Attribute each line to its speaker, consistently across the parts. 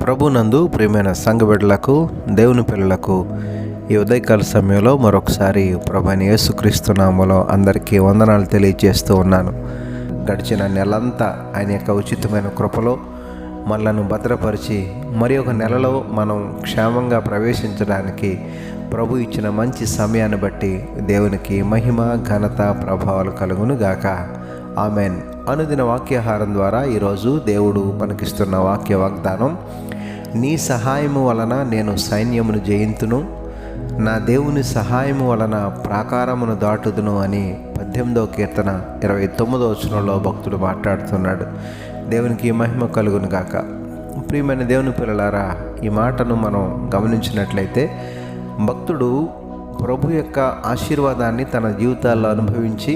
Speaker 1: ప్రభునందు ప్రియమైన సంఘ బిడ్డలకు, దేవుని పిల్లలకు ఈ ఉదయకాల సమయంలో మరొకసారి ప్రభువైన యేసుక్రీస్తు నామములో అందరికీ వందనాలు తెలియజేస్తూ ఉన్నాను. గడిచిన నెలంతా ఆయన యొక్క ఉచితమైన కృపలో మనలను భద్రపరిచి మరి ఒక నెలలో మనం క్షేమంగా ప్రవేశించడానికి ప్రభు ఇచ్చిన మంచి సమయాన్ని బట్టి దేవునికి మహిమ, ఘనత, ప్రభావాలు కలుగును గాక. ఆమెన్. అనుదిన వాక్యాహారం ద్వారా ఈరోజు దేవుడు మనకిస్తున్న వాక్య వాగ్దానం, నీ సహాయము వలన నేను సైన్యమును జయింతును, నా దేవుని సహాయము వలన ప్రాకారమును దాటుదును అని 18వ కీర్తన 29వ వచనంలో భక్తుడు మాట్లాడుతున్నాడు. దేవునికి మహిమ కలుగును గాక. ప్రియమైన దేవుని పిల్లలారా, ఈ మాటను మనం గమనించినట్లయితే భక్తుడు ప్రభు యొక్క ఆశీర్వాదాన్ని తన జీవితాల్లో అనుభవించి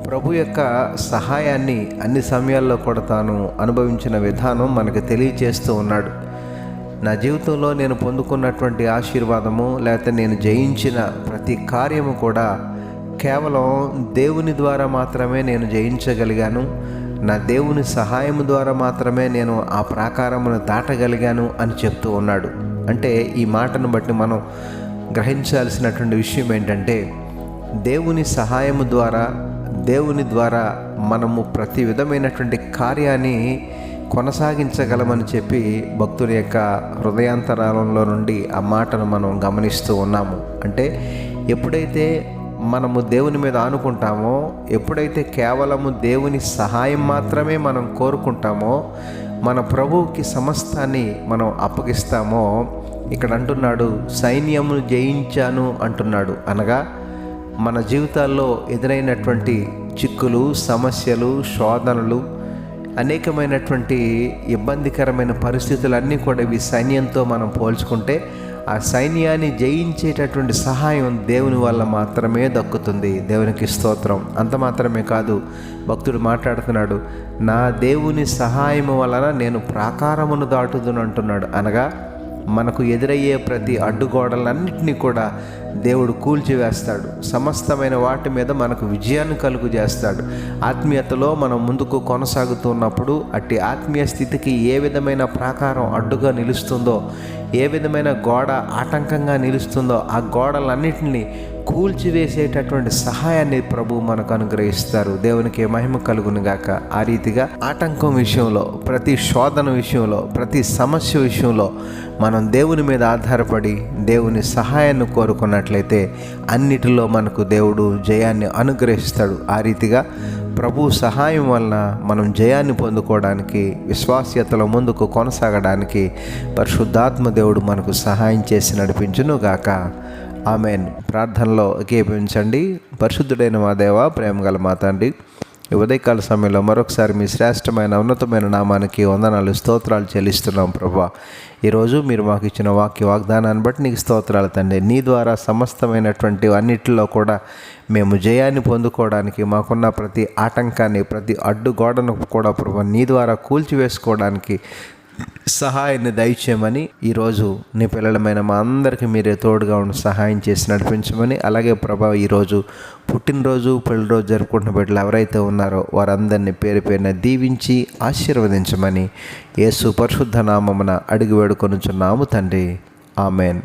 Speaker 1: ప్రభు యొక్క సహాయాన్ని అన్ని సమయాల్లో కూడా తాను అనుభవించిన విధానం మనకు తెలియజేస్తూ ఉన్నాడు. నా జీవితంలో నేను పొందుకున్నటువంటి ఆశీర్వాదము, లేకపోతే నేను జయించిన ప్రతి కార్యము కూడా కేవలం దేవుని ద్వారా మాత్రమే నేను జయించగలిగాను, నా దేవుని సహాయం ద్వారా మాత్రమే నేను ఆ ప్రాకారమును దాటగలిగాను అని చెప్తూ ఉన్నాడు. అంటే ఈ మాటను బట్టి మనం గ్రహించాల్సినటువంటి విషయం ఏంటంటే, దేవుని సహాయము ద్వారా, దేవుని ద్వారా మనము ప్రతి విధమైనటువంటి కార్యాన్ని కొనసాగించగలమని చెప్పి భక్తుని యొక్క హృదయాంతరాలంలో నుండి ఆ మాటను మనం గమనిస్తూ ఉన్నాము. అంటే ఎప్పుడైతే మనము దేవుని మీద ఆనుకుంటామో, ఎప్పుడైతే కేవలము దేవుని సహాయం మాత్రమే మనం కోరుకుంటామో, మన ప్రభువుకి సమస్తాన్ని మనం అప్పగిస్తామో, ఇక్కడ అంటున్నాడు సైన్యమును జయించాను అంటున్నాడు. అనగా మన జీవితాల్లో ఎదురైనటువంటి చిక్కులు, సమస్యలు, శోధనలు, అనేకమైనటువంటి ఇబ్బందికరమైన పరిస్థితులన్నీ కూడా ఇవి సైన్యంతో మనం పోల్చుకుంటే ఆ సైన్యాన్ని జయించేటటువంటి సహాయం దేవుని వల్ల మాత్రమే దక్కుతుంది. దేవునికి స్తోత్రం. అంత మాత్రమే కాదు, భక్తుడు మాట్లాడుతున్నాడు, నా దేవుని సహాయం వలన నేను ప్రాకారమును దాటుదును అంటున్నాడు. అనగా మనకు ఎదురయ్యే ప్రతి అడ్డుగోడలన్నింటినీ కూడా దేవుడు కూల్చివేస్తాడు. సమస్తమైన వాటి మీద మనకు విజయాన్ని కలుగు చేస్తాడు. ఆత్మీయతలో మనం ముందుకు కొనసాగుతున్నప్పుడు అట్టి ఆత్మీయ స్థితికి ఏ విధమైన ప్రాకారం అడ్డుగా నిలుస్తుందో, ఏ విధమైన గోడ ఆటంకంగా నిలుస్తుందో, ఆ గోడలన్నింటినీ కూల్చివేసేటటువంటి సహాయాన్ని ప్రభు మనకు అనుగ్రహిస్తారు. దేవునికి మహిమ కలుగును గాక. ఆ రీతిగా ఆటంకం విషయంలో, ప్రతి శోధన విషయంలో, ప్రతి సమస్య విషయంలో మనం దేవుని మీద ఆధారపడి దేవుని సహాయాన్ని కోరుకున్నట్లయితే అన్నిటిలో మనకు దేవుడు జయాన్ని అనుగ్రహిస్తాడు. ఆ రీతిగా ప్రభు సహాయం వలన మనం జయాన్ని పొందుకోవడానికి, విశ్వాస్యతలో ముందుకు కొనసాగడానికి పరిశుద్ధాత్మ దేవుడు మనకు సహాయం చేసి నడిపించును గాక. ఆమెన్. ప్రార్థనలో ఏకీభవించండి. పరిశుద్ధుడైన మా దేవ, ప్రేమగల మా తండ్రి, ఈ ఉదయకాల సమయంలో మరొకసారి మీ శ్రేష్టమైన ఉన్నతమైన నామానికి వందనాలు, స్తోత్రాలు చెల్లిస్తున్నాం ప్రభా. ఈరోజు మీరు మాకు ఇచ్చిన వాగ్దానాన్ని బట్టి నీకు స్తోత్రాలు తండ్రి. నీ ద్వారా సమస్తమైనటువంటి అన్నిటిలో కూడా మేము జయాన్ని పొందుకోవడానికి, మాకున్న ప్రతి ఆటంకాన్ని, ప్రతి అడ్డుగోడను కూడా ప్రభా నీ ద్వారా కూల్చివేసుకోవడానికి సహాయాన్ని దయచేయమని ఈరోజు నీ పిల్లలమైన మా అందరికీ మీరే తోడుగా ఉండి సహాయం చేసి నడిపించమని, అలాగే ప్రభా ఈరోజు పుట్టినరోజు, పెళ్లిరోజు జరుపుకుంటున్న బిడ్డలు ఎవరైతే ఉన్నారో వారందరినీ పేరు పేరున దీవించి ఆశీర్వదించమని యేసు పరిశుద్ధ నామమున అడిగి వేడుకొనుచున్నాము తండ్రి. ఆమెన్.